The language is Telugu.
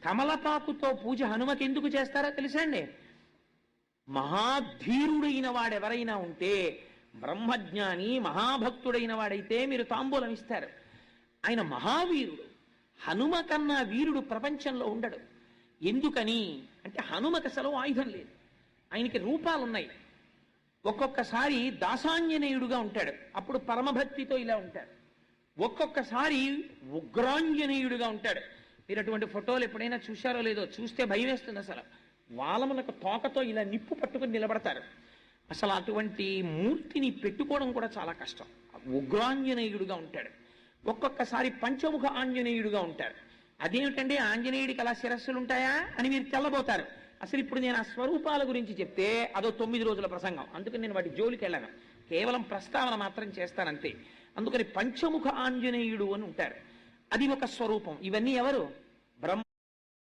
తమలపాకుతో పూజ హనుమకి ఎందుకు చేస్తారో తెలుసా అండి? మహాధీరుడైన వాడెవరైనా ఉంటే, బ్రహ్మజ్ఞాని మహాభక్తుడైన వాడైతే మీరు తాంబూలం ఇస్తారు. ఆయన మహావీరుడు. హనుమ కన్నా వీరుడు ప్రపంచంలో ఉండడు. ఎందుకని అంటే హనుమకి అసలు ఆయుధం లేదు, ఆయనకి రూపాలున్నాయి. ఒక్కొక్కసారి దాసాంజనేయుడుగా ఉంటాడు, అప్పుడు పరమభక్తితో ఇలా ఉంటాడు. ఒక్కొక్కసారి ఉగ్రాంజనేయుడుగా ఉంటాడు. మీరు అటువంటి ఫోటోలు ఎప్పుడైనా చూశారో లేదో, చూస్తే భయం వేస్తుంది. అసలు వాలమునకు తోకతో ఇలా నిప్పు పట్టుకుని నిలబడతారు. అసలు అటువంటి మూర్తిని పెట్టుకోవడం కూడా చాలా కష్టం. ఉగ్రాంజనేయుడుగా ఉంటాడు. ఒక్కొక్కసారి పంచముఖ ఆంజనేయుడుగా ఉంటాడు. అదేమిటండి ఆంజనేయుడికి అలా శిరస్సులు ఉంటాయా అని మీరు తెల్లబోతారు. అసలు ఇప్పుడు నేను ఆ స్వరూపాల గురించి చెప్తే అదో 9 రోజుల ప్రసంగం, అందుకని నేను వాటి జోలికి వెళ్ళను, కేవలం ప్రస్తావన మాత్రం చేస్తానంతే. అందుకని పంచముఖ ఆంజనేయుడు అని ఉంటారు, అది ఒక స్వరూపం. ఇవన్నీ ఎవరు?